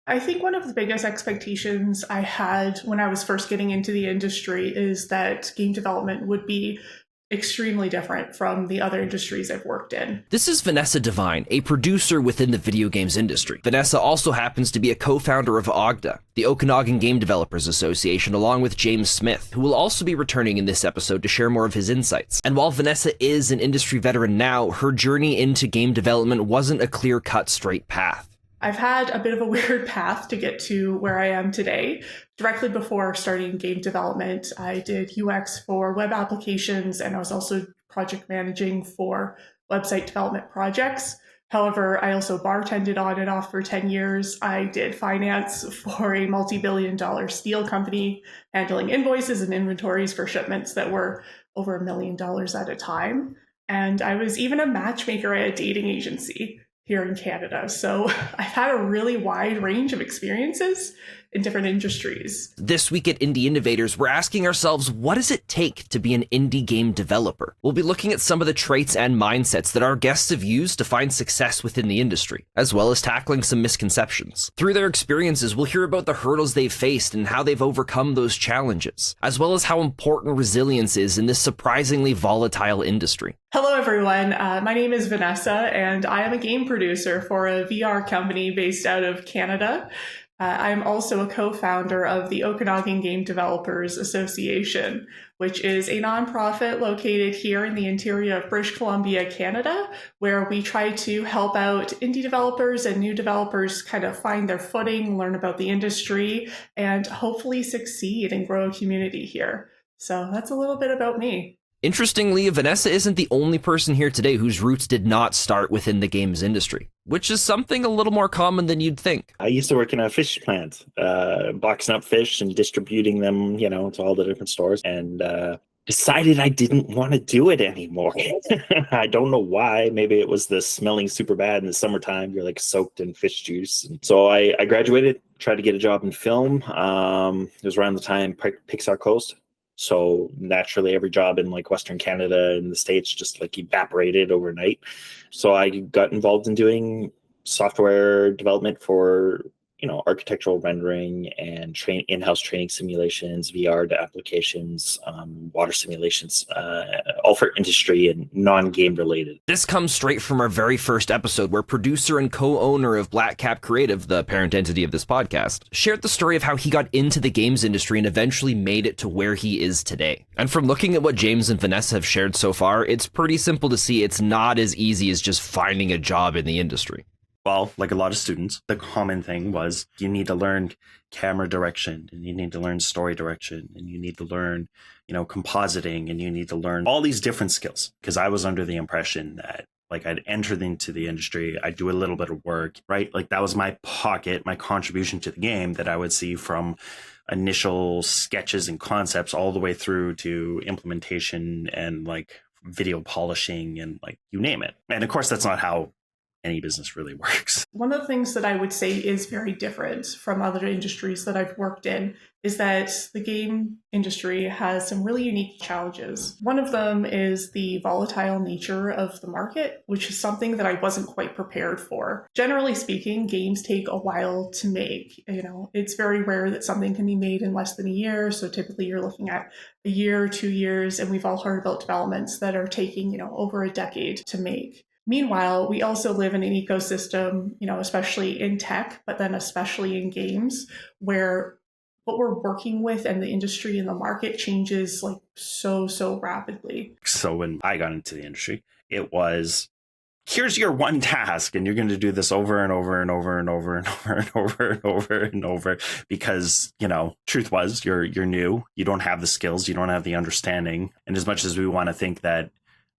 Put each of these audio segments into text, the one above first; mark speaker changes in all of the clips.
Speaker 1: I think one of the biggest expectations I had when I was first getting into the industry is that game development would be extremely different from the other industries I've worked in.
Speaker 2: This is Vanessa Devine, a producer within the video games industry. Vanessa also happens to be a co-founder of OGDA, the Okanagan Game Developers Association, along with James Smith, who will also be returning in this episode to share more of his insights. And while Vanessa is an industry veteran now, her journey into game development wasn't a clear-cut straight path.
Speaker 1: I've had a bit of a weird path to get to where I am today. Directly before starting game development, I did UX for web applications, and I was also project managing for website development projects. However, I also bartended on and off for 10 years. I did finance for a multi-billion-dollar steel company, handling invoices and inventories for shipments that were over $1 million at a time. And I was even a matchmaker at a dating agency here in Canada. So I've had a really wide range of experiences in different industries.
Speaker 2: This week at Indie Innovators, we're asking ourselves, what does it take to be an indie game developer? We'll be looking at some of the traits and mindsets that our guests have used to find success within the industry, as well as tackling some misconceptions. Through their experiences, we'll hear about the hurdles they've faced and how they've overcome those challenges, as well as how important resilience is in this surprisingly volatile industry.
Speaker 1: Hello, everyone. My name is Vanessa, and I am a game producer for a VR company based out of Canada. I am also a co-founder of the Okanagan Game Developers Association, which is a nonprofit located here in the interior of British Columbia, Canada, where we try to help out indie developers and new developers kind of find their footing, learn about the industry, and hopefully succeed and grow a community here. So that's a little bit about me.
Speaker 2: Interestingly, Vanessa isn't the only person here today whose roots did not start within the games industry, which is something a little more common than you'd think.
Speaker 3: I used to work in a fish plant, boxing up fish and distributing them, to all the different stores, and decided I didn't want to do it anymore. I don't know why. Maybe it was the smelling super bad in the summertime. You're like soaked in fish juice. And so I graduated, tried to get a job in film. It was around the time Pixar closed. So naturally, every job in like Western Canada and the States just like evaporated overnight. So I got involved in doing software development for, architectural rendering and in-house training simulations, VR applications, water simulations, all for industry and non-game related.
Speaker 2: This comes straight from our very first episode where producer and co-owner of Black Cap Creative, the parent entity of this podcast, shared the story of how he got into the games industry and eventually made it to where he is today. And from looking at what James and Vanessa have shared so far, it's pretty simple to see it's not as easy as just finding a job in the industry.
Speaker 4: Well, like a lot of students, the common thing was you need to learn camera direction and you need to learn story direction and you need to learn, compositing and you need to learn all these different skills. Because I was under the impression that like I'd entered into the industry, I'd do a little bit of work, right? Like that was my pocket, my contribution to the game that I would see from initial sketches and concepts all the way through to implementation and like video polishing and like you name it. And of course, that's not how any business really works.
Speaker 1: One of the things that I would say is very different from other industries that I've worked in is that the game industry has some really unique challenges. One of them is the volatile nature of the market, which is something that I wasn't quite prepared for. Generally speaking, games take a while to make. It's very rare that something can be made in less than a year. So typically you're looking at a year, 2 years, and we've all heard about developments that are taking, over a decade to make. Meanwhile, we also live in an ecosystem, especially in tech, but then especially in games, where what we're working with and the industry and the market changes like so rapidly.
Speaker 4: So when I got into the industry, it was, here's your one task, and you're going to do this over and over and over and over and over and over and over and over because, truth was you're new, you don't have the skills, you don't have the understanding. And as much as we want to think that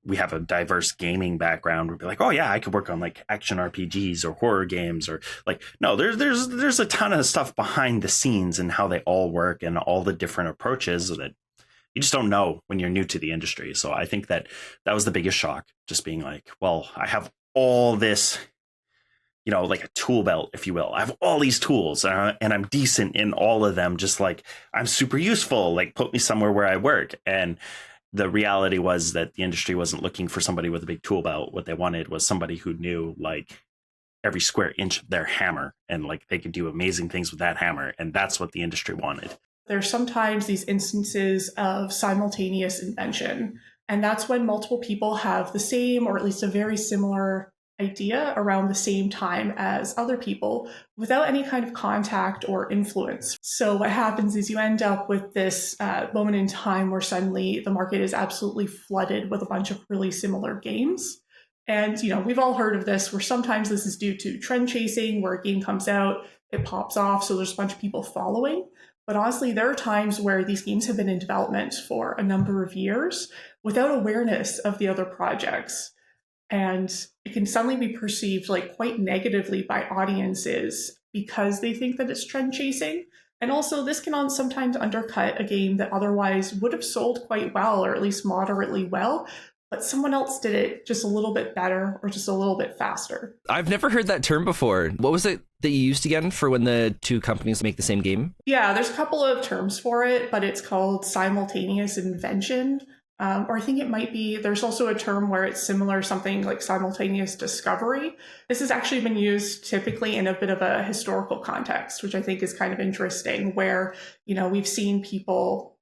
Speaker 4: we have a diverse gaming background, we'd be like, oh yeah, I could work on like action RPGs or horror games or like, no, there's a ton of stuff behind the scenes and how they all work and all the different approaches that you just don't know when you're new to the industry. So I think that was the biggest shock, just being like, well, I have all this, like a tool belt, if you will. I have all these tools and I'm decent in all of them. Just like I'm super useful, like put me somewhere where I work. And the reality was that the industry wasn't looking for somebody with a big tool belt. What they wanted was somebody who knew like every square inch of their hammer, and like they could do amazing things with that hammer, and that's what the industry wanted.
Speaker 1: There's sometimes these instances of simultaneous invention, and that's when multiple people have the same or at least a very similar idea around the same time as other people without any kind of contact or influence. So what happens is you end up with this moment in time where suddenly the market is absolutely flooded with a bunch of really similar games. And, we've all heard of this, where sometimes this is due to trend chasing, where a game comes out, it pops off, so there's a bunch of people following. But honestly, there are times where these games have been in development for a number of years without awareness of the other projects. And it can suddenly be perceived like quite negatively by audiences because they think that it's trend chasing. And also, this can sometimes undercut a game that otherwise would have sold quite well, or at least moderately well, but someone else did it just a little bit better or just a little bit faster.
Speaker 2: I've never heard that term before. What was it that you used again for when the two companies make the same game?
Speaker 1: Yeah, there's a couple of terms for it, but it's called simultaneous invention. Or I think it might be, there's also a term where it's similar, something like simultaneous discovery. This has actually been used typically in a bit of a historical context, which I think is kind of interesting, where, we've seen people,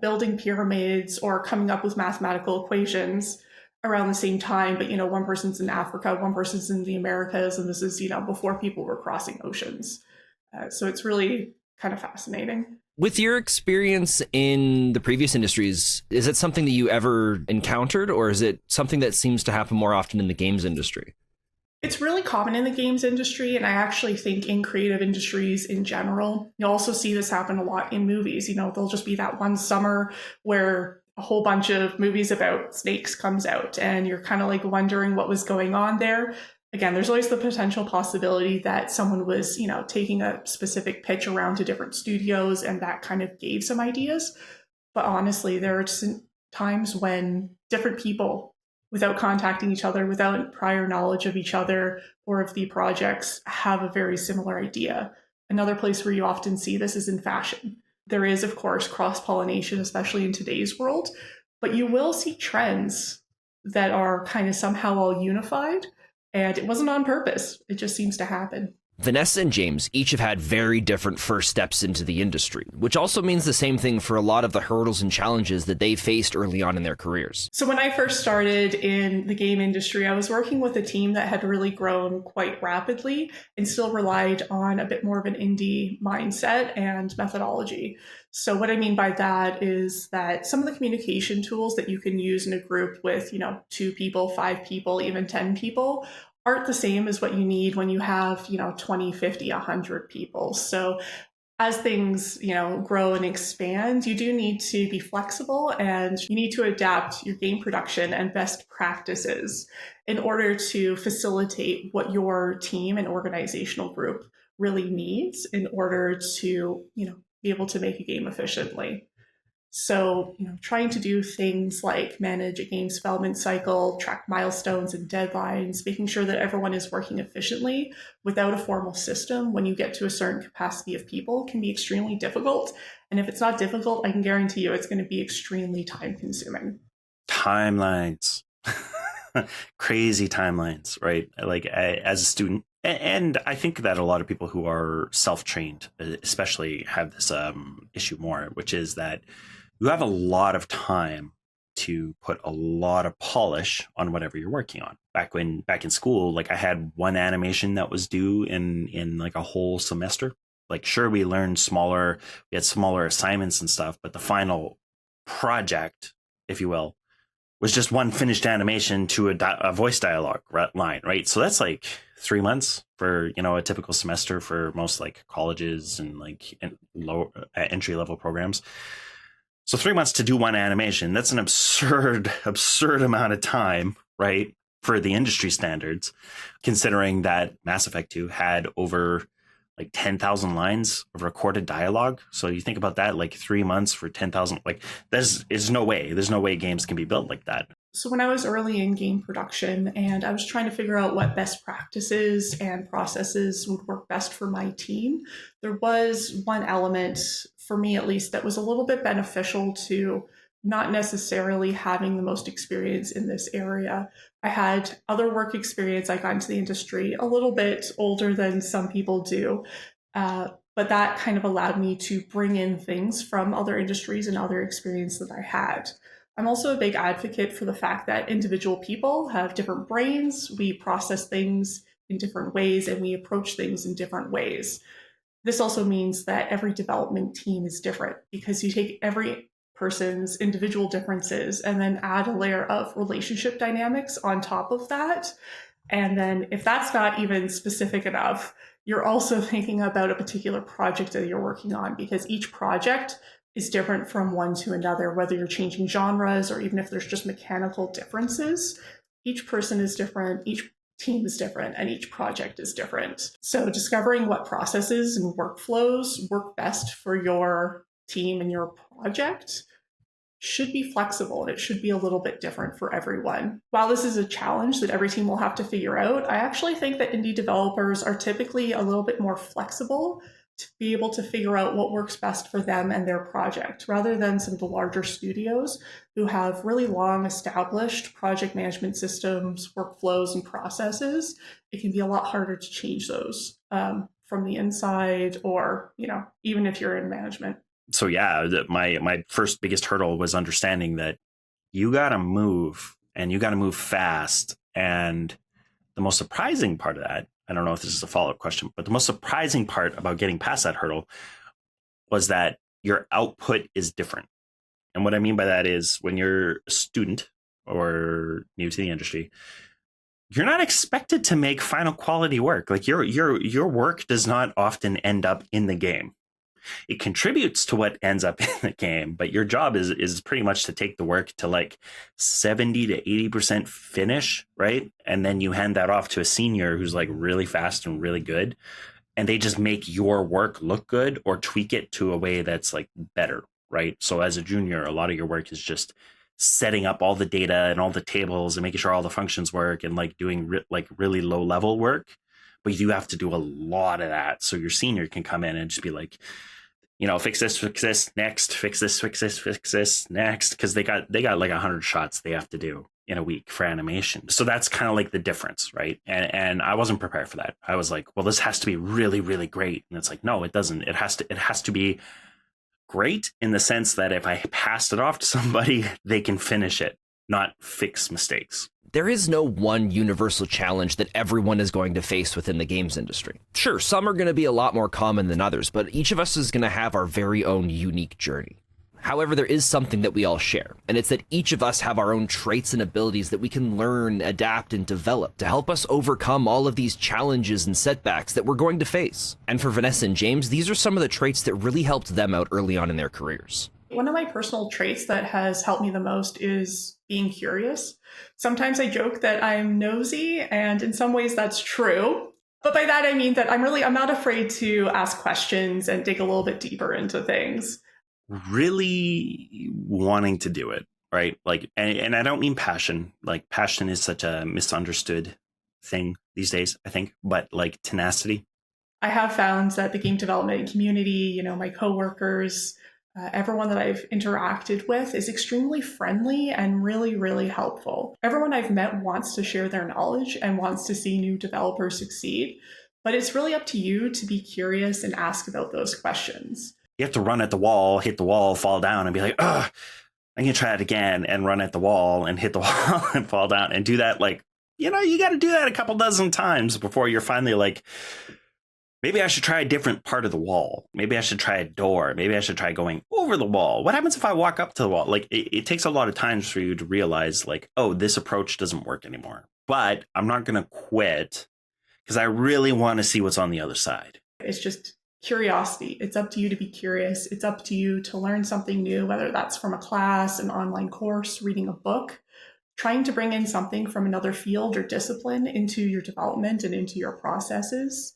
Speaker 1: building pyramids or coming up with mathematical equations around the same time. But, one person's in Africa, one person's in the Americas, and this is, before people were crossing oceans. So it's really kind of fascinating.
Speaker 2: With your experience in the previous industries, is it something that you ever encountered, or is it something that seems to happen more often in the games industry?
Speaker 1: It's really common in the games industry, and I actually think in creative industries in general. You'll also see this happen a lot in movies. There'll just be that one summer where a whole bunch of movies about snakes comes out, and you're kind of like wondering what was going on there. Again, there's always the potential possibility that someone was, taking a specific pitch around to different studios and that kind of gave some ideas. But honestly, there are just times when different people, without contacting each other, without prior knowledge of each other or of the projects, have a very similar idea. Another place where you often see this is in fashion. There is, of course, cross-pollination, especially in today's world, but you will see trends that are kind of somehow all unified. And it wasn't on purpose. It just seems to happen.
Speaker 2: Vanessa and James each have had very different first steps into the industry, which also means the same thing for a lot of the hurdles and challenges that they faced early on in their careers.
Speaker 1: So when I first started in the game industry, I was working with a team that had really grown quite rapidly and still relied on a bit more of an indie mindset and methodology. So what I mean by that is that some of the communication tools that you can use in a group with, 2 people, 5 people, even 10 people aren't the same as what you need when you have, 20, 50, 100 people. So as things, grow and expand, you do need to be flexible, and you need to adapt your game production and best practices in order to facilitate what your team and organizational group really needs in order to, be able to make a game efficiently. So, trying to do things like manage a game's development cycle, track milestones and deadlines, making sure that everyone is working efficiently without a formal system when you get to a certain capacity of people can be extremely difficult. And if it's not difficult, I can guarantee you it's going to be extremely time consuming.
Speaker 4: Timelines. Crazy timelines, right? Like as a student, and I think that a lot of people who are self-trained especially have this issue more, which is that you have a lot of time to put a lot of polish on whatever you're working on. Back in school, like I had one animation that was due in like a whole semester. Like, sure, we had smaller assignments and stuff, but the final project, if you will, was just one finished animation to a voice dialogue line, right? So that's like 3 months for, a typical semester for most like colleges and like low entry level programs. So 3 months to do one animation, that's an absurd amount of time, right? For the industry standards, considering that Mass Effect 2 had over like 10,000 lines of recorded dialogue. So you think about that, like 3 months for 10,000, like there's no way games can be built like that.
Speaker 1: So when I was early in game production and I was trying to figure out what best practices and processes would work best for my team, there was one element, for me at least, that was a little bit beneficial to not necessarily having the most experience in this area. I had other work experience. I got into the industry a little bit older than some people do. But that kind of allowed me to bring in things from other industries and other experience that I had. I'm also a big advocate for the fact that individual people have different brains. We process things in different ways and we approach things in different ways. This also means that every development team is different because you take every person's individual differences and then add a layer of relationship dynamics on top of that. And then if that's not even specific enough, you're also thinking about a particular project that you're working on, because each project is different from one to another, whether you're changing genres or even if there's just mechanical differences. Each person is different, each team is different, and each project is different. So discovering what processes and workflows work best for your team and your project should be flexible, and it should be a little bit different for everyone. While this is a challenge that every team will have to figure out, I actually think that indie developers are typically a little bit more flexible to be able to figure out what works best for them and their project, rather than some of the larger studios who have really long established project management systems, workflows, and processes. It can be a lot harder to change those from the inside, or, even if you're in management.
Speaker 4: So yeah, my first biggest hurdle was understanding that you got to move, and you got to move fast. And the most surprising part of that, I don't know if this is a follow-up question, but the most surprising part about getting past that hurdle was that your output is different. And what I mean by that is, when you're a student or new to the industry, you're not expected to make final quality work. Like your work does not often end up in the game. It contributes to what ends up in the game, but your job is pretty much to take the work to like 70 to 80% finish, right? And then you hand that off to a senior who's like really fast and really good, and they just make your work look good or tweak it to a way that's like better, right? So as a junior, a lot of your work is just setting up all the data and all the tables and making sure all the functions work, and like doing really low level work. But you have to do a lot of that, so your senior can come in and just be like, fix this, next, fix this, next, because they got like 100 shots they have to do in a week for animation. So that's kind of like the difference, right? And I wasn't prepared for that. I was like, well, this has to be really, really great. And it's like, no, it doesn't. It has to be great in the sense that if I pass it off to somebody, they can finish it, not fix mistakes.
Speaker 2: There is no one universal challenge that everyone is going to face within the games industry. Sure, some are going to be a lot more common than others, but each of us is going to have our very own unique journey. However, there is something that we all share, and it's that each of us have our own traits and abilities that we can learn, adapt, and develop to help us overcome all of these challenges and setbacks that we're going to face. And for Vanessa and James, these are some of the traits that really helped them out early on in their careers.
Speaker 1: One of my personal traits that has helped me the most is being curious. Sometimes I joke that I'm nosy, and in some ways that's true. But by that I mean that I'm not afraid to ask questions and dig a little bit deeper into things.
Speaker 4: Really wanting to do it, right? Like, and I don't mean passion. Like, passion is such a misunderstood thing these days, I think, but like tenacity.
Speaker 1: I have found that the game development community, my coworkers, everyone that I've interacted with is extremely friendly and really, really helpful. Everyone I've met wants to share their knowledge and wants to see new developers succeed, but it's really up to you to be curious and ask about those questions.
Speaker 4: You have to run at the wall, hit the wall, fall down, and be like, I'm going to try it again, and run at the wall and hit the wall and fall down, and do that. Like, you got to do that a couple dozen times before you're finally like, maybe I should try a different part of the wall. Maybe I should try a door. Maybe I should try going over the wall. What happens if I walk up to the wall? Like, it takes a lot of times for you to realize, like, oh, this approach doesn't work anymore. But I'm not going to quit because I really want to see what's on the other side.
Speaker 1: It's just curiosity. It's up to you to be curious. It's up to you to learn something new, whether that's from a class, an online course, reading a book, trying to bring in something from another field or discipline into your development and into your processes.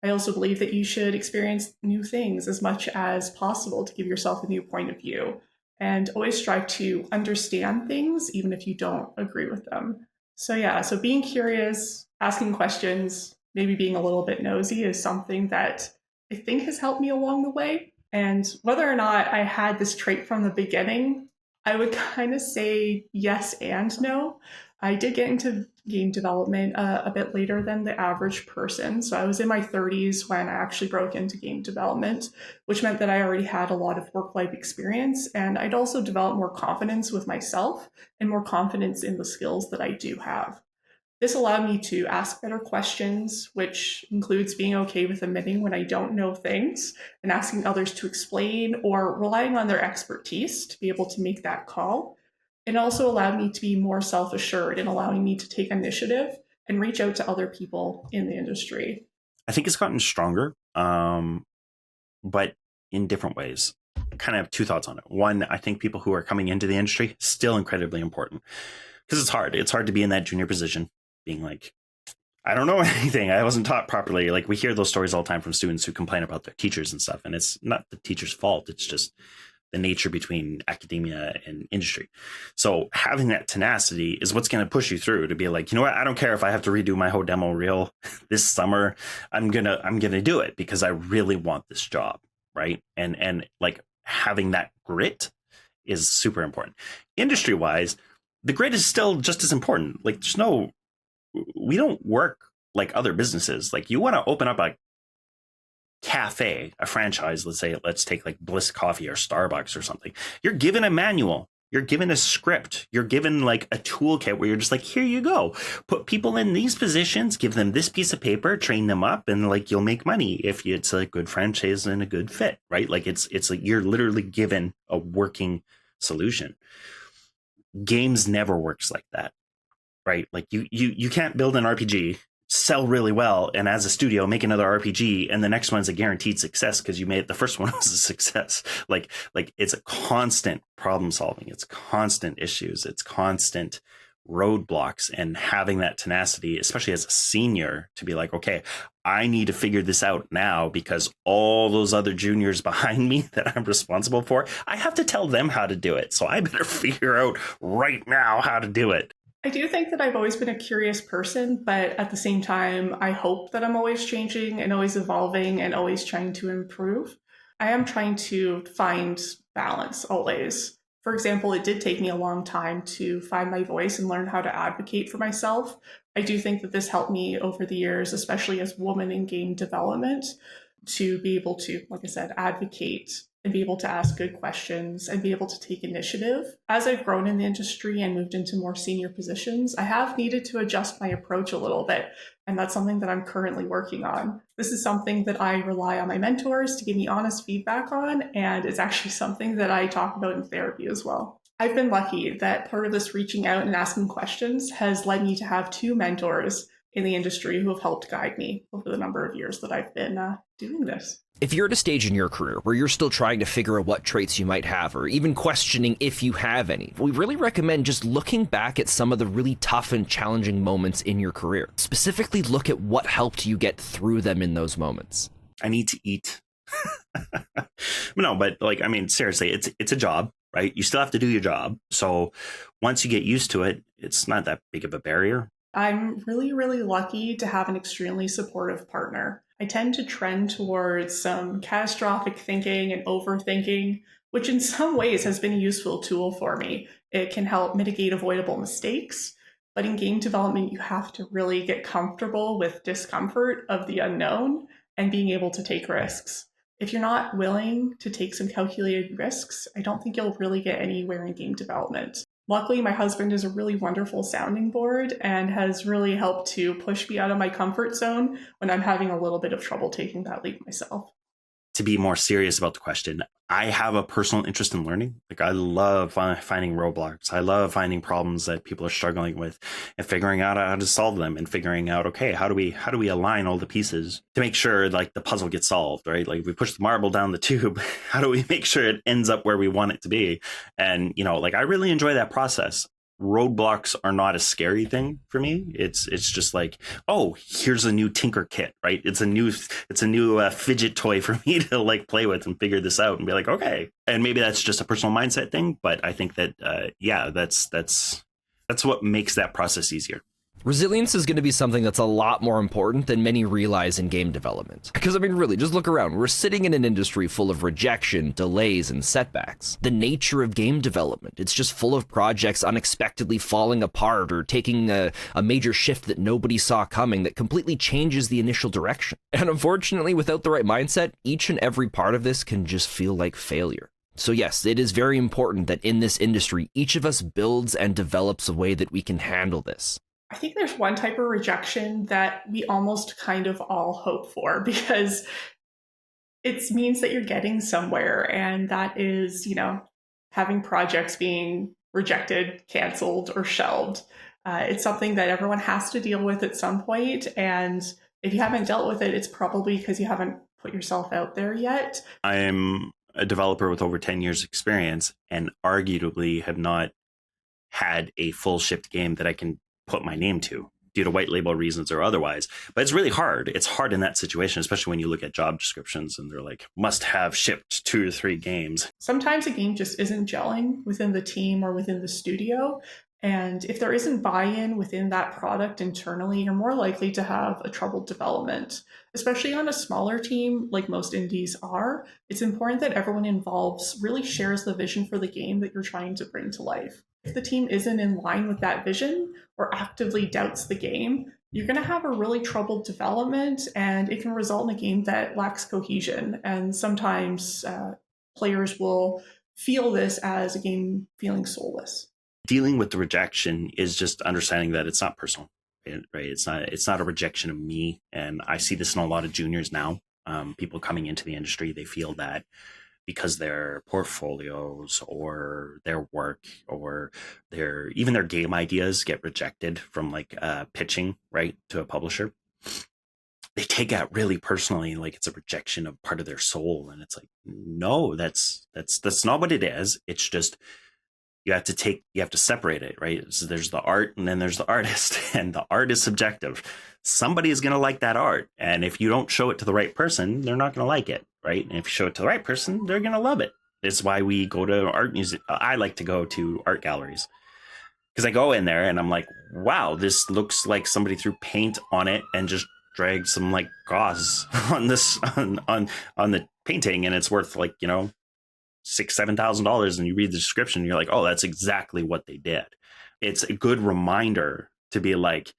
Speaker 1: I also believe that you should experience new things as much as possible to give yourself a new point of view, and always strive to understand things even if you don't agree with them. So being curious, asking questions, maybe being a little bit nosy is something that I think has helped me along the way. And whether or not I had this trait from the beginning, I would kind of say yes and no. I did get into game development a bit later than the average person. So I was in my 30s when I actually broke into game development, which meant that I already had a lot of work life experience. And I'd also developed more confidence with myself and more confidence in the skills that I do have. This allowed me to ask better questions, which includes being okay with admitting when I don't know things and asking others to explain or relying on their expertise to be able to make that call. It also allowed me to be more self assured and allowing me to take initiative and reach out to other people in the industry.
Speaker 4: I think it's gotten stronger, but in different ways. Kind of have two thoughts on it. One, I think people who are coming into the industry still incredibly important because it's hard. It's hard to be in that junior position, being like, I don't know anything. I wasn't taught properly. Like we hear those stories all the time from students who complain about their teachers and stuff. And it's not the teacher's fault. It's just the nature between academia and industry. So having that tenacity is what's going to push you through to be like, you know what? I don't care if I have to redo my whole demo reel this summer. I'm going to do it because I really want this job. Right. And like having that grit is super important. Industry wise, the grit is still just as important. Like we don't work like other businesses. Like you want to open up a cafe, a franchise, let's take like Bliss Coffee or Starbucks or something. You're given a manual, you're given a script, you're given like a toolkit where you're just like, here you go, put people in these positions, give them this piece of paper, train them up, and like you'll make money if it's a good franchise and a good fit, right? Like it's like you're literally given a working solution. Games never works like that, right? Like you can't build an RPG, sell really well, and as a studio make another RPG, and the next one's a guaranteed success because you made the first one was a success. Like it's a constant problem solving, it's constant issues, it's constant roadblocks, and having that tenacity, especially as a senior, to be like, okay, I need to figure this out now because all those other juniors behind me that I'm responsible for, I have to tell them how to do it. So I better figure out right now how to do it.
Speaker 1: I do think that I've always been a curious person, but at the same time, I hope that I'm always changing and always evolving and always trying to improve. I am trying to find balance always. For example, it did take me a long time to find my voice and learn how to advocate for myself. I do think that this helped me over the years, especially as a woman in game development, to be able to, like I said, advocate and be able to ask good questions and be able to take initiative. As I've grown in the industry and moved into more senior positions, I have needed to adjust my approach a little bit. And that's something that I'm currently working on. This is something that I rely on my mentors to give me honest feedback on. And it's actually something that I talk about in therapy as well. I've been lucky that part of this reaching out and asking questions has led me to have two mentors in the industry who have helped guide me over the number of years that I've been doing this.
Speaker 2: If you're at a stage in your career where you're still trying to figure out what traits you might have, or even questioning if you have any, we really recommend just looking back at some of the really tough and challenging moments in your career. Specifically, look at what helped you get through them in those moments.
Speaker 4: I need to eat. No, but like, I mean, seriously, it's a job, right? You still have to do your job. So once you get used to it, it's not that big of a barrier.
Speaker 1: I'm really, really lucky to have an extremely supportive partner. I tend to trend towards some catastrophic thinking and overthinking, which in some ways has been a useful tool for me. It can help mitigate avoidable mistakes, but in game development, you have to really get comfortable with discomfort of the unknown and being able to take risks. If you're not willing to take some calculated risks, I don't think you'll really get anywhere in game development. Luckily, my husband is a really wonderful sounding board and has really helped to push me out of my comfort zone when I'm having a little bit of trouble taking that leap myself.
Speaker 4: To be more serious about the question, I have a personal interest in learning. Like I love finding roadblocks. I love finding problems that people are struggling with and figuring out how to solve them and figuring out, okay, how do we align all the pieces to make sure like the puzzle gets solved, right? Like if we push the marble down the tube, how do we make sure it ends up where we want it to be? And, you know, like I really enjoy that process. Roadblocks are not a scary thing for me. It's just like, oh, here's a new Tinker kit, right? It's a new fidget toy for me to like play with and figure this out and be like, okay. And maybe that's just a personal mindset thing, but I think that that's what makes that process easier.
Speaker 2: Resilience is going to be something that's a lot more important than many realize in game development. Because, I mean, really, just look around. We're sitting in an industry full of rejection, delays, and setbacks. The nature of game development, it's just full of projects unexpectedly falling apart or taking a major shift that nobody saw coming that completely changes the initial direction. And unfortunately, without the right mindset, each and every part of this can just feel like failure. So yes, it is very important that in this industry, each of us builds and develops a way that we can handle this.
Speaker 1: I think there's one type of rejection that we almost kind of all hope for, because it means that you're getting somewhere, and that is, having projects being rejected, canceled, or shelved. It's something that everyone has to deal with at some point, and if you haven't dealt with it, it's probably because you haven't put yourself out there yet.
Speaker 4: I'm a developer with over 10 years experience and arguably have not had a full shipped game that I can put my name to due to white label reasons or otherwise. But it's really hard. It's hard in that situation, especially when you look at job descriptions and they're like, must have shipped 2 to 3 games.
Speaker 1: Sometimes a game just isn't gelling within the team or within the studio. And if there isn't buy-in within that product internally, you're more likely to have a troubled development. Especially on a smaller team, like most indies are, it's important that everyone involved really shares the vision for the game that you're trying to bring to life. If the team isn't in line with that vision or actively doubts the game, you're going to have a really troubled development, and it can result in a game that lacks cohesion. And sometimes players will feel this as a game feeling soulless.
Speaker 4: Dealing with the rejection is just understanding that it's not personal, right? It's not a rejection of me. And I see this in a lot of juniors now. People coming into the industry, they feel that because their portfolios or their work or even their game ideas get rejected from pitching, right, to a publisher, they take it really personally, like it's a rejection of part of their soul. And it's like, no, that's not what it is. It's just, you have to separate it, right? So there's the art and then there's the artist, and the art is subjective. Somebody is going to like that art. And if you don't show it to the right person, they're not going to like it, right? And if you show it to the right person, they're going to love it. It's why we go to art music. I like to go to art galleries because I go in there and I'm like, wow, this looks like somebody threw paint on it and just dragged some gauze on this, on the painting. And it's worth $6,000-$7,000, and you read the description, you're like, oh, that's exactly what they did. It's a good reminder to be like,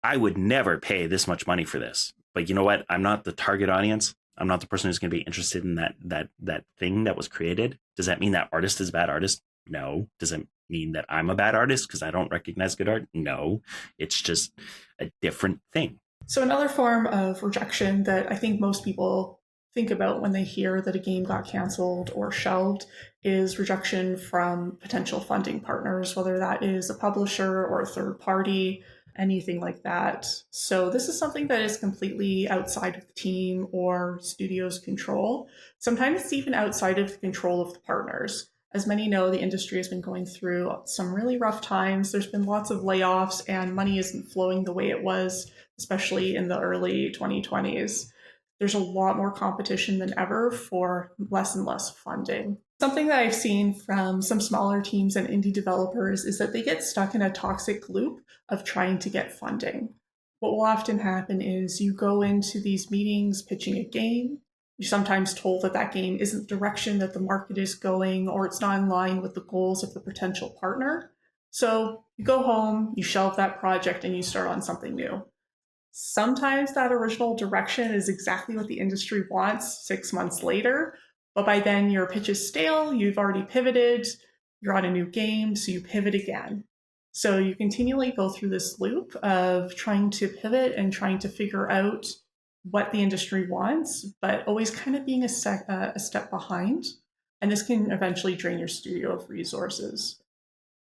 Speaker 4: I would never pay this much money for this, but you know what? I'm not the target audience. I'm not the person who's going to be interested in that thing that was created. Does that mean that artist is a bad artist? No. Does it mean that I'm a bad artist because I don't recognize good art? No. It's just a different thing.
Speaker 1: So another form of rejection that I think most people think about when they hear that a game got canceled or shelved is rejection from potential funding partners, whether that is a publisher or a third party, anything like that. So this is something that is completely outside of the team or studio's control. Sometimes it's even outside of the control of the partners. As many know, the industry has been going through some really rough times. There's been lots of layoffs and money isn't flowing the way it was, especially in the early 2020s. There's a lot more competition than ever for less and less funding. Something that I've seen from some smaller teams and indie developers is that they get stuck in a toxic loop of trying to get funding. What will often happen is you go into these meetings pitching a game. You're sometimes told that that game isn't the direction that the market is going, or it's not in line with the goals of the potential partner. So you go home, you shelve that project, and you start on something new. Sometimes that original direction is exactly what the industry wants 6 months later, but by then your pitch is stale, you've already pivoted, you're on a new game, so you pivot again. So you continually go through this loop of trying to pivot and trying to figure out what the industry wants, but always kind of being a step behind. And this can eventually drain your studio of resources.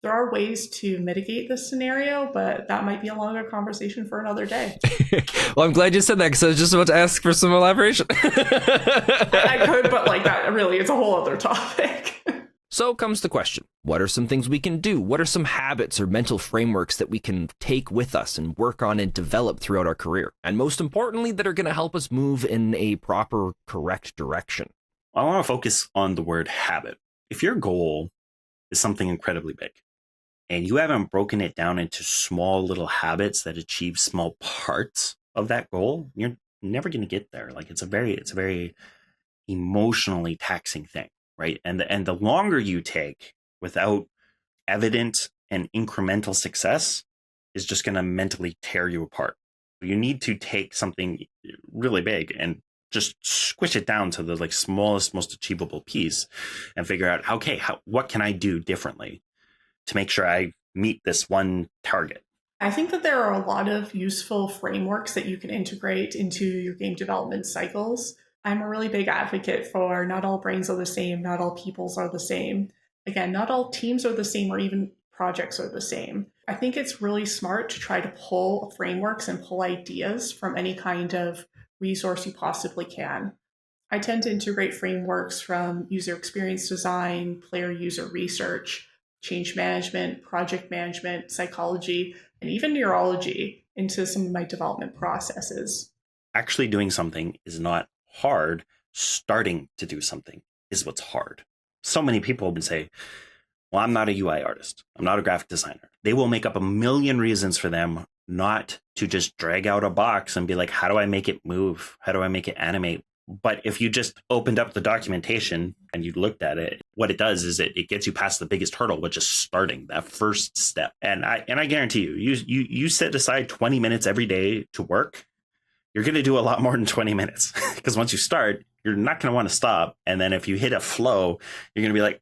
Speaker 1: There are ways to mitigate this scenario, but that might be a longer conversation for another day.
Speaker 2: Well, I'm glad you said that because I was just about to ask for some elaboration.
Speaker 1: I could, but that really is a whole other topic.
Speaker 2: So comes the question, what are some things we can do? What are some habits or mental frameworks that we can take with us and work on and develop throughout our career? And most importantly, that are going to help us move in a proper, correct direction.
Speaker 4: I want to focus on the word habit. If your goal is something incredibly big, and you haven't broken it down into small little habits that achieve small parts of that goal, you're never going to get there. Like it's a very emotionally taxing thing, right? And the longer you take without evident and incremental success is just going to mentally tear you apart. You need to take something really big and just squish it down to the like smallest, most achievable piece and figure out, okay, what can I do differently to make sure I meet this one target?
Speaker 1: I think that there are a lot of useful frameworks that you can integrate into your game development cycles. I'm a really big advocate for not all brains are the same, not all peoples are the same. Again, not all teams are the same or even projects are the same. I think it's really smart to try to pull frameworks and pull ideas from any kind of resource you possibly can. I tend to integrate frameworks from user experience design, player user research, change management, project management, psychology, and even neurology into some of my development processes.
Speaker 4: Actually doing something is not hard. Starting to do something is what's hard. So many people would say, well, I'm not a UI artist. I'm not a graphic designer. They will make up a million reasons for them not to just drag out a box and be like, how do I make it move? How do I make it animate? But if you just opened up the documentation and you looked at it, what it does is it gets you past the biggest hurdle, which is starting that first step. And I guarantee you set aside 20 minutes every day to work, you're going to do a lot more than 20 minutes because once you start, you're not going to want to stop. And then if you hit a flow, you're going to be like,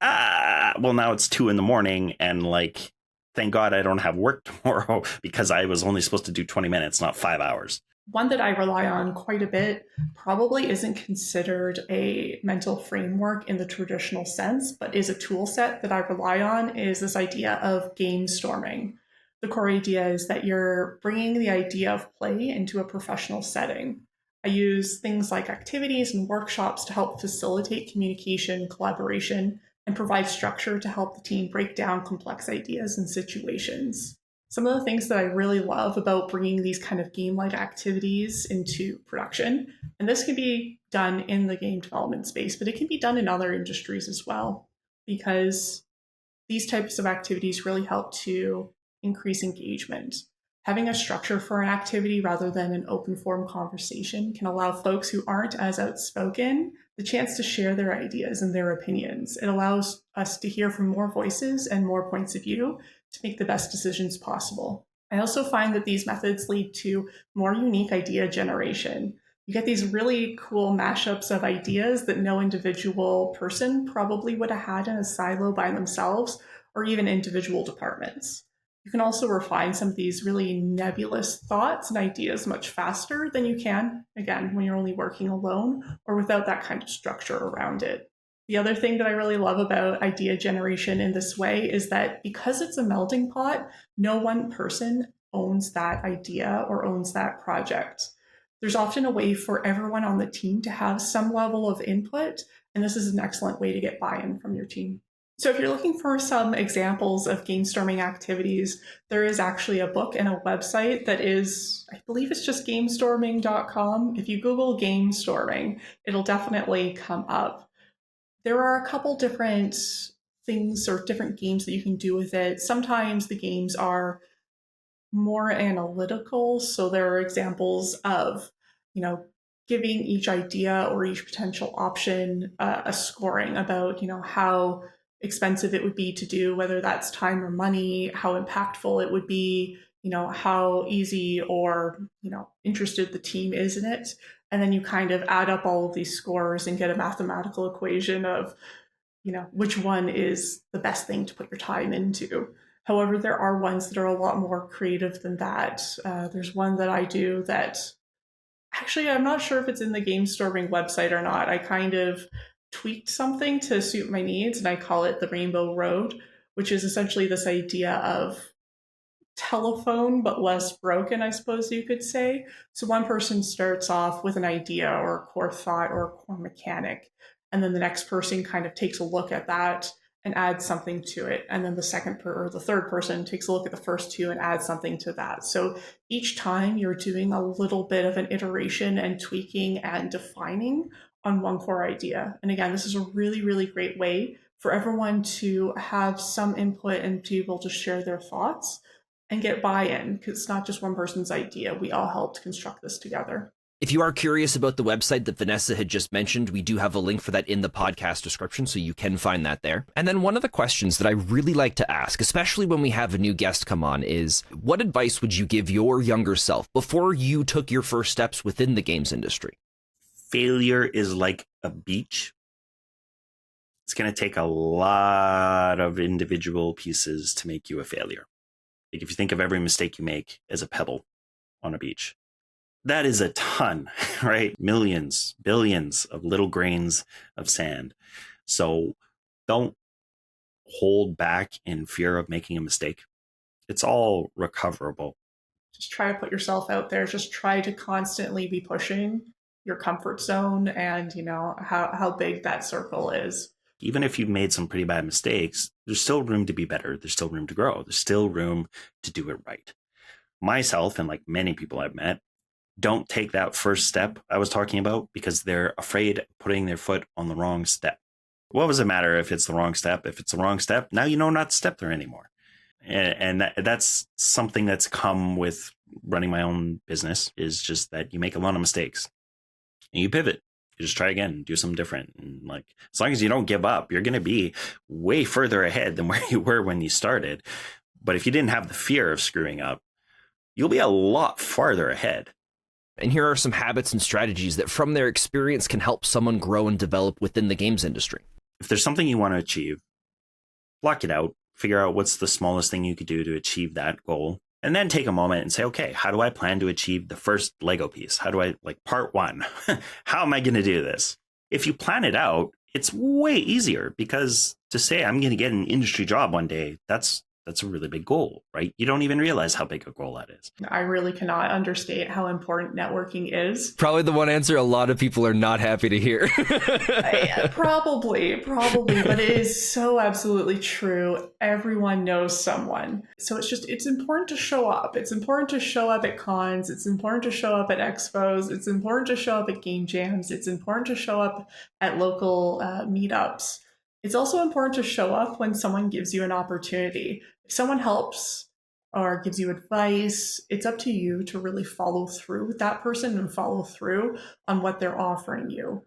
Speaker 4: well, now it's 2 a.m. and like, thank God I don't have work tomorrow because I was only supposed to do 20 minutes, not 5 hours.
Speaker 1: One that I rely on quite a bit probably isn't considered a mental framework in the traditional sense, but is a tool set that I rely on is this idea of game storming. The core idea is that you're bringing the idea of play into a professional setting. I use things like activities and workshops to help facilitate communication, collaboration, and provide structure to help the team break down complex ideas and situations. Some of the things that I really love about bringing these kind of game-like activities into production, and this can be done in the game development space, but it can be done in other industries as well, because these types of activities really help to increase engagement. Having a structure for an activity rather than an open form conversation can allow folks who aren't as outspoken the chance to share their ideas and their opinions. It allows us to hear from more voices and more points of view to make the best decisions possible. I also find that these methods lead to more unique idea generation. You get these really cool mashups of ideas that no individual person probably would have had in a silo by themselves, or even individual departments. You can also refine some of these really nebulous thoughts and ideas much faster than you can, again, when you're only working alone or without that kind of structure around it. The other thing that I really love about idea generation in this way is that because it's a melting pot, no one person owns that idea or owns that project. There's often a way for everyone on the team to have some level of input, and this is an excellent way to get buy-in from your team. So if you're looking for some examples of game storming activities, there is actually a book and a website that is, I believe it's just gamestorming.com. If you Google game storming, it'll definitely come up. There are a couple different things or different games that you can do with it. Sometimes the games are more analytical. So there are examples of, giving each idea or each potential option a scoring about, how expensive it would be to do, whether that's time or money, how impactful it would be, how easy or, interested the team is in it. And then you kind of add up all of these scores and get a mathematical equation of, which one is the best thing to put your time into. However, there are ones that are a lot more creative than that. There's one that I do that actually, I'm not sure if it's in the game storming website or not. I kind of tweaked something to suit my needs, and I call it the Rainbow Road, which is essentially this idea of telephone, but less broken, I suppose you could say. So one person starts off with an idea or a core thought or a core mechanic, and then the next person kind of takes a look at that and adds something to it. And then the third person takes a look at the first two and adds something to that. So each time you're doing a little bit of an iteration and tweaking and defining on one core idea. And again, this is a really, really great way for everyone to have some input and to be able to share their thoughts and get buy-in, because it's not just one person's idea. We all helped construct this together.
Speaker 2: If you are curious about the website that Vanessa had just mentioned, we do have a link for that in the podcast description, so you can find that there. And then one of the questions that I really like to ask, especially when we have a new guest come on, is what advice would you give your younger self before you took your first steps within the games industry?
Speaker 4: Failure is like a beach. It's going to take a lot of individual pieces to make you a failure. Like if you think of every mistake you make as a pebble on a beach, that is a ton, right? Millions, billions of little grains of sand. So don't hold back in fear of making a mistake. It's all recoverable.
Speaker 1: Just try to put yourself out there. Just try to constantly be pushing your comfort zone and, how big that circle is.
Speaker 4: Even if you've made some pretty bad mistakes, there's still room to be better. There's still room to grow. There's still room to do it right. Myself, and like many people I've met, don't take that first step I was talking about because they're afraid of putting their foot on the wrong step. What does it matter if it's the wrong step? If it's the wrong step, now you know not to step there anymore. And that's something that's come with running my own business, is just that you make a lot of mistakes and you pivot. You just try again, do something different. And like, as long as you don't give up, you're going to be way further ahead than where you were when you started. But if you didn't have the fear of screwing up, you'll be a lot farther ahead.
Speaker 2: And here are some habits and strategies that from their experience can help someone grow and develop within the games industry.
Speaker 4: If there's something you want to achieve, block it out, figure out what's the smallest thing you could do to achieve that goal. And then take a moment and say, okay, how do I plan to achieve the first Lego piece? How do I, part one, how am I going to do this? If you plan it out, it's way easier, because to say I'm going to get an industry job one day, that's a really big goal, right? You don't even realize how big a goal that is.
Speaker 1: I really cannot understate how important networking is.
Speaker 2: Probably the one answer a lot of people are not happy to hear.
Speaker 1: Probably, but it is so absolutely true. Everyone knows someone. So it's important to show up. It's important to show up at cons. It's important to show up at expos. It's important to show up at game jams. It's important to show up at local meetups. It's also important to show up when someone gives you an opportunity. If someone helps or gives you advice, it's up to you to really follow through with that person and follow through on what they're offering you.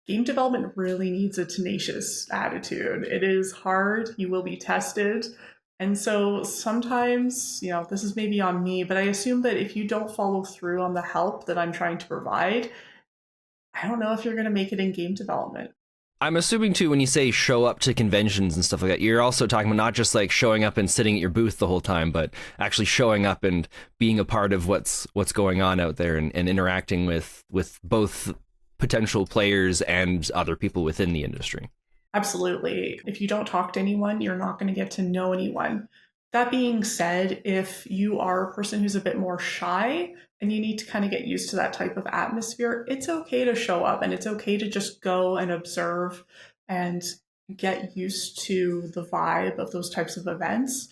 Speaker 1: Game development really needs a tenacious attitude. It is hard. You will be tested. And so sometimes, this is maybe on me, but I assume that if you don't follow through on the help that I'm trying to provide, I don't know if you're going to make it in game development.
Speaker 2: I'm assuming too, when you say show up to conventions and stuff like that, you're also talking about not just like showing up and sitting at your booth the whole time, but actually showing up and being a part of what's going on out there and interacting with both potential players and other people within the industry.
Speaker 1: Absolutely. If you don't talk to anyone, you're not going to get to know anyone. That being said, if you are a person who's a bit more shy and you need to kind of get used to that type of atmosphere, it's okay to show up and it's okay to just go and observe and get used to the vibe of those types of events.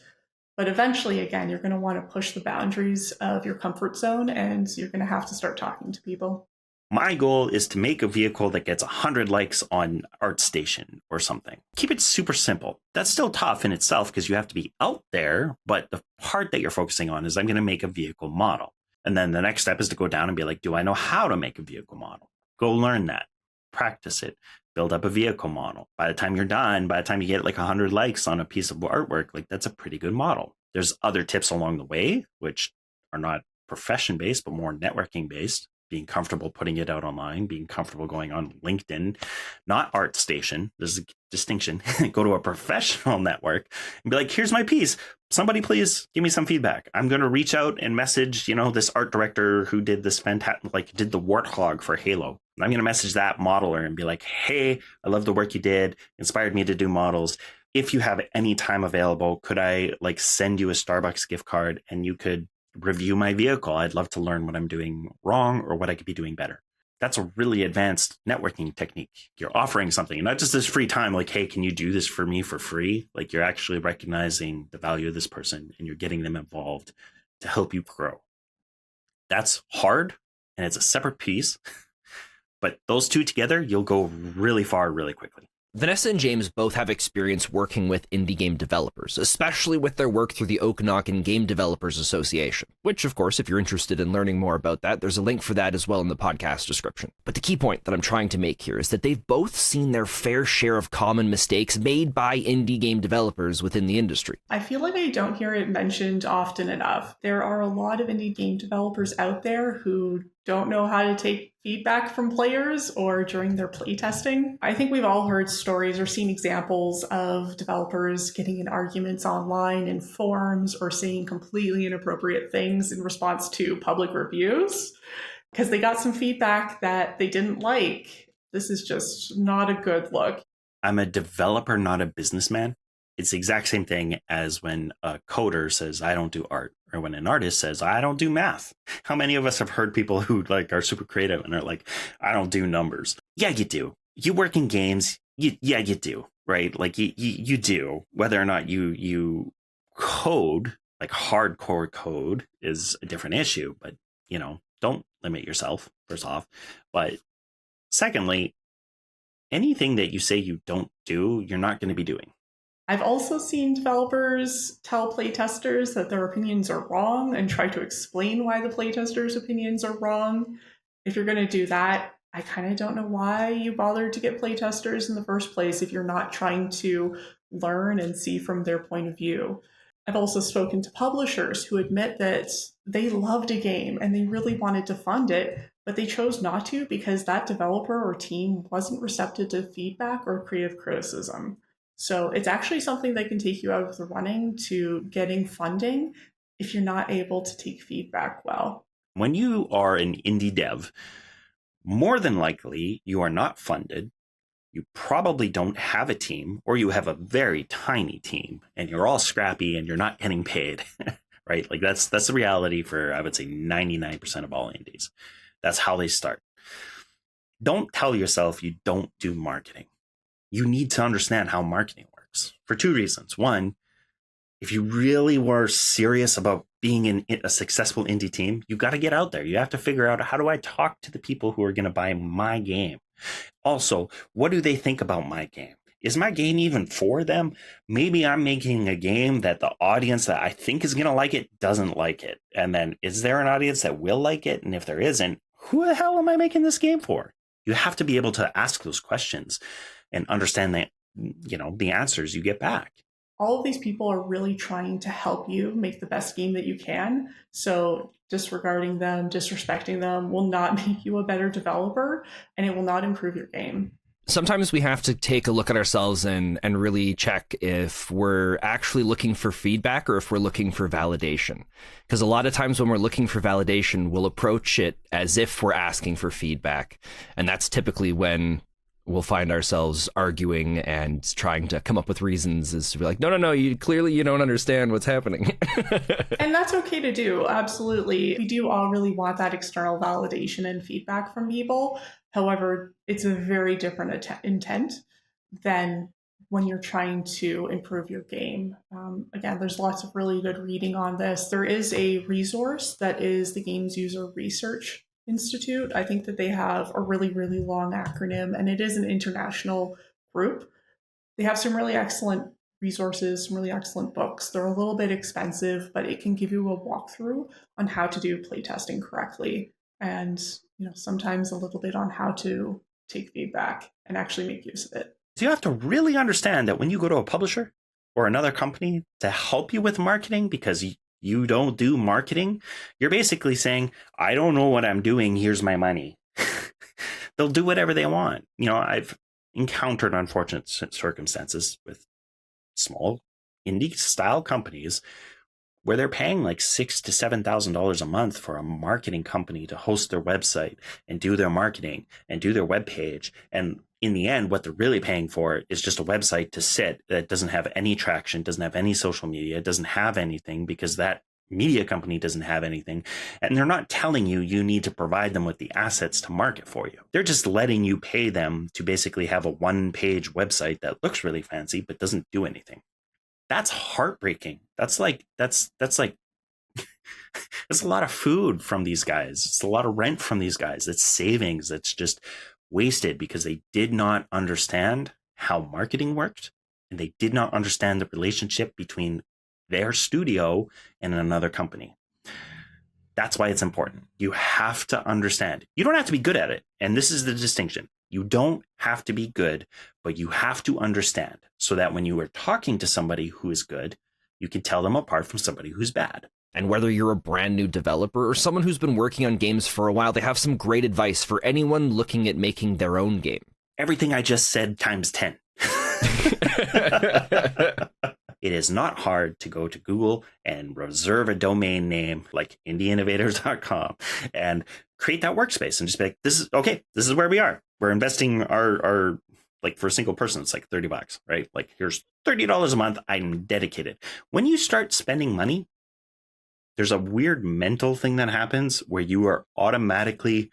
Speaker 1: But eventually, again, you're going to want to push the boundaries of your comfort zone and you're going to have to start talking to people.
Speaker 4: My goal is to make a vehicle that gets 100 likes on ArtStation or something. Keep it super simple. That's still tough in itself because you have to be out there, but the part that you're focusing on is I'm going to make a vehicle model. And then the next step is to go down and be like, do I know how to make a vehicle model? Go learn that, practice it, build up a vehicle model. By the time you're done, by the time you get 100 likes on a piece of artwork, that's a pretty good model. There's other tips along the way, which are not profession-based, but more networking-based. Being comfortable putting it out online, being comfortable going on LinkedIn, not ArtStation. There's a distinction. Go to a professional network and be like, here's my piece. Somebody please give me some feedback. I'm going to reach out and message, this art director who did this fantastic, did the warthog for Halo. And I'm going to message that modeler and be like, hey, I love the work you did. Inspired me to do models. If you have any time available, could I send you a Starbucks gift card and you could review my vehicle? I'd love to learn what I'm doing wrong or what I could be doing better. That's a really advanced networking technique. You're offering something, not just this free time, hey, can you do this for me for free? You're actually recognizing the value of this person and you're getting them involved to help you grow. That's hard and it's a separate piece, but those two together, you'll go really far really quickly.
Speaker 2: Vanessa and James both have experience working with indie game developers, especially with their work through the Okanagan Game Developers Association, which, of course, if you're interested in learning more about that, there's a link for that as well in the podcast description. But the key point that I'm trying to make here is that they've both seen their fair share of common mistakes made by indie game developers within the industry.
Speaker 1: I feel like I don't hear it mentioned often enough. There are a lot of indie game developers out there who don't know how to take feedback from players or during their playtesting. I think we've all heard stories or seen examples of developers getting in arguments online in forums or saying completely inappropriate things in response to public reviews because they got some feedback that they didn't like. This is just not a good look.
Speaker 4: I'm a developer, not a businessman. It's the exact same thing as when a coder says, I don't do art, or when an artist says, I don't do math. How many of us have heard people who like are super creative and are like, I don't do numbers? Yeah, you do. You work in games. You do, right? Like you do. Whether or not you code, like hardcore code, is a different issue. But, don't limit yourself, first off. But secondly, anything that you say you don't do, you're not going to be doing.
Speaker 1: I've also seen developers tell playtesters that their opinions are wrong and try to explain why the playtesters' opinions are wrong. If you're going to do that, I kind of don't know why you bothered to get playtesters in the first place if you're not trying to learn and see from their point of view. I've also spoken to publishers who admit that they loved a game and they really wanted to fund it, but they chose not to because that developer or team wasn't receptive to feedback or creative criticism. So it's actually something that can take you out of the running to getting funding if you're not able to take feedback well.
Speaker 4: When you are an indie dev, more than likely you are not funded. You probably don't have a team, or you have a very tiny team and you're all scrappy and you're not getting paid, right? Like that's the reality for, I would say, 99% of all indies. That's how they start. Don't tell yourself you don't do marketing. You need to understand how marketing works for two reasons. One, if you really were serious about being in a successful indie team, you got to get out there. You have to figure out, how do I talk to the people who are going to buy my game? Also, what do they think about my game? Is my game even for them? Maybe I'm making a game that the audience that I think is going to like it doesn't like it. And then is there an audience that will like it? And if there isn't, who the hell am I making this game for? You have to be able to ask those questions and understand that, the answers you get back.
Speaker 1: All of these people are really trying to help you make the best game that you can. So disregarding them, disrespecting them will not make you a better developer, and it will not improve your game.
Speaker 2: Sometimes we have to take a look at ourselves and really check if we're actually looking for feedback or if we're looking for validation. Because a lot of times when we're looking for validation, we'll approach it as if we're asking for feedback. And that's typically when we'll find ourselves arguing and trying to come up with reasons as to be like, no, you don't understand what's happening.
Speaker 1: And that's okay to do. Absolutely. We do all really want that external validation and feedback from people. However, it's a very different intent than when you're trying to improve your game. Again, there's lots of really good reading on this. There is a resource that is the Games User Research Institute. I think that they have a really, really long acronym, and it is an international group. They have some really excellent resources, some really excellent books. They're a little bit expensive, but it can give you a walkthrough on how to do playtesting correctly, and sometimes a little bit on how to take feedback and actually make use of it.
Speaker 4: So you have to really understand that when you go to a publisher or another company to help you with marketing, because you don't do marketing, you're basically saying, I don't know what I'm doing, here's my money. They'll do whatever they want. I've encountered unfortunate circumstances with small indie style companies where they're paying like $6,000 to $7,000 a month for a marketing company to host their website and do their marketing and do their webpage. And in the end, what they're really paying for is just a website to sit that doesn't have any traction, doesn't have any social media, doesn't have anything because that media company doesn't have anything. And they're not telling you need to provide them with the assets to market for you. They're just letting you pay them to basically have a one-page website that looks really fancy but doesn't do anything. That's heartbreaking. That's like that's a lot of food from these guys. It's a lot of rent from these guys. It's savings that's just wasted because they did not understand how marketing worked, and they did not understand the relationship between their studio and another company. That's why it's important. You have to understand. You don't have to be good at it. And this is the distinction. You don't have to be good, but you have to understand so that when you are talking to somebody who is good, you can tell them apart from somebody who's bad.
Speaker 2: And whether you're a brand new developer or someone who's been working on games for a while, they have some great advice for anyone looking at making their own game.
Speaker 4: Everything I just said times 10. It is not hard to go to Google and reserve a domain name like indieinnovators.com and create that workspace and just be like, this is where we are. We're investing our like for a single person, it's like $30, right? Like here's $30 a month. I'm dedicated. When you start spending money, there's a weird mental thing that happens where you are automatically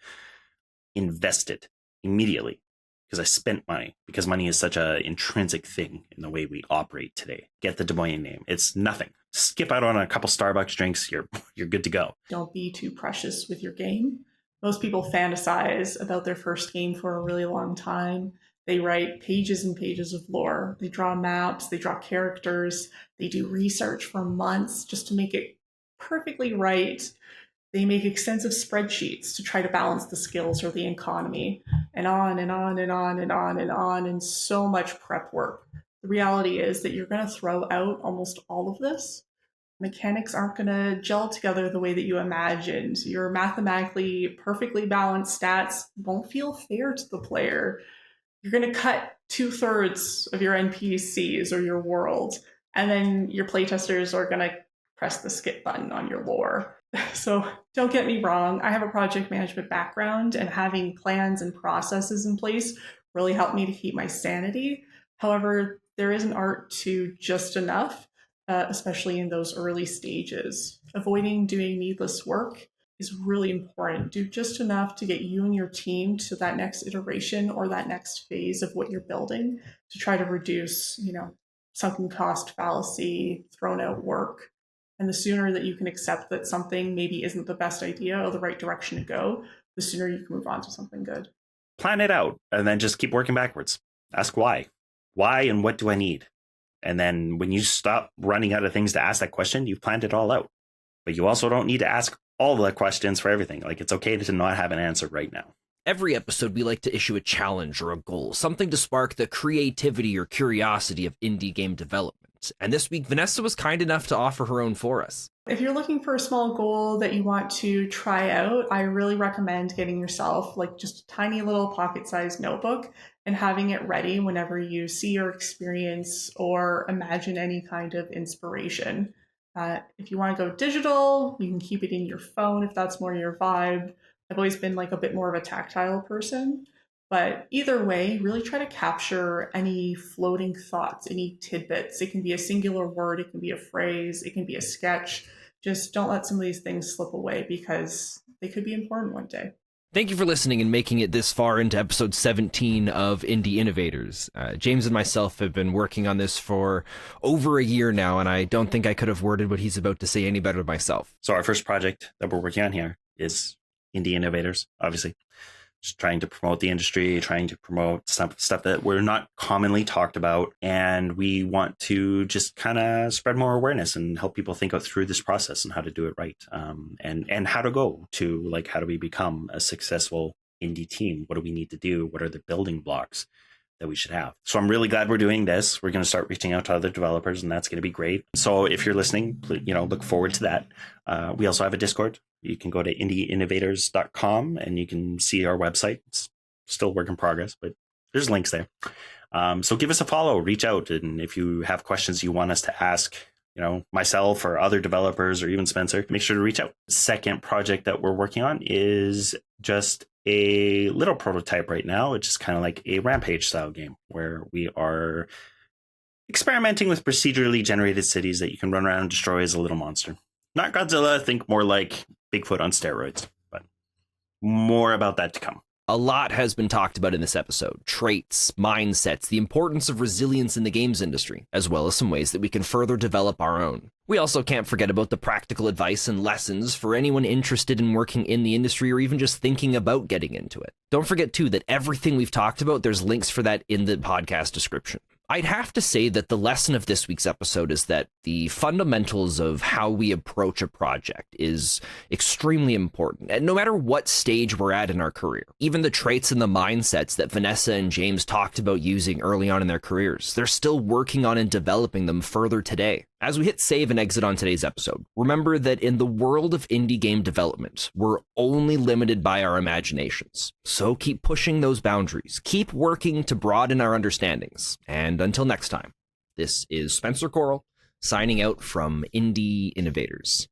Speaker 4: invested immediately. Because I spent money, because money is such an intrinsic thing in the way we operate today. Get the domain name. It's nothing. Skip out on a couple Starbucks drinks. You're good to go.
Speaker 1: Don't be too precious with your game. Most people fantasize about their first game for a really long time. They write pages and pages of lore. They draw maps. They draw characters. They do research for months just to make it perfectly right. They make extensive spreadsheets to try to balance the skills or the economy, and on and on and on and on and on, and so much prep work. The reality is that you're going to throw out almost all of this. Mechanics aren't going to gel together the way that you imagined. Your mathematically perfectly balanced stats won't feel fair to the player. You're going to cut 2/3 of your NPCs or your world, and then your playtesters are going to press the skip button on your lore. So don't get me wrong, I have a project management background, and having plans and processes in place really helped me to keep my sanity. However, there is an art to just enough, especially in those early stages. Avoiding doing needless work is really important. Do just enough to get you and your team to that next iteration or that next phase of what you're building to try to reduce, sunken cost fallacy, thrown out work. And the sooner that you can accept that something maybe isn't the best idea or the right direction to go, the sooner you can move on to something good.
Speaker 4: Plan it out and then just keep working backwards. Ask why. Why and what do I need? And then when you stop running out of things to ask that question, you've planned it all out. But you also don't need to ask all the questions for everything. Like, it's okay to not have an answer right now.
Speaker 2: Every episode, we like to issue a challenge or a goal, something to spark the creativity or curiosity of indie game development. And this week, Vanessa was kind enough to offer her own for us.
Speaker 1: If you're looking for a small goal that you want to try out, I really recommend getting yourself like just a tiny little pocket-sized notebook and having it ready whenever you see or experience or imagine any kind of inspiration. If you want to go digital, you can keep it in your phone if that's more your vibe. I've always been like a bit more of a tactile person. But either way, really try to capture any floating thoughts, any tidbits. It can be a singular word, it can be a phrase, it can be a sketch. Just don't let some of these things slip away because they could be important one day.
Speaker 2: Thank you for listening and making it this far into episode 17 of Indie Innovators. James and myself have been working on this for over a year now, and I don't think I could have worded what he's about to say any better myself.
Speaker 4: So our first project that we're working on here is Indie Innovators, obviously. Just trying to promote the industry, trying to promote stuff that we're not commonly talked about. And we want to just kind of spread more awareness and help people think through this process and how to do it right. And how to go to, like, how do we become a successful indie team? What do we need to do? What are the building blocks that we should have? So I'm really glad we're doing this. We're going to start reaching out to other developers, and that's going to be great. So if you're listening, look forward to that. We also have a Discord. You can go to indieinnovators.com and you can see our website. It's still work in progress, but there's links there. So give us a follow, reach out. And if you have questions you want us to ask, myself or other developers or even Spencer, make sure to reach out. Second project that we're working on is just a little prototype right now. It's just kind of like a Rampage style game where we are experimenting with procedurally generated cities that you can run around and destroy as a little monster. Not Godzilla, think more like Bigfoot on steroids, but more about that to come.
Speaker 2: A lot has been talked about in this episode: traits, mindsets, the importance of resilience in the games industry, as well as some ways that we can further develop our own. We also can't forget about the practical advice and lessons for anyone interested in working in the industry or even just thinking about getting into it. Don't forget, too, that everything we've talked about, there's links for that in the podcast description. I'd have to say that the lesson of this week's episode is that the fundamentals of how we approach a project is extremely important. And no matter what stage we're at in our career, even the traits and the mindsets that Vanessa and James talked about using early on in their careers, they're still working on and developing them further today. As we hit save and exit on today's episode, remember that in the world of indie game development, we're only limited by our imaginations. So keep pushing those boundaries, keep working to broaden our understandings. And until next time, this is Spencer Coral signing out from Indie Innovators.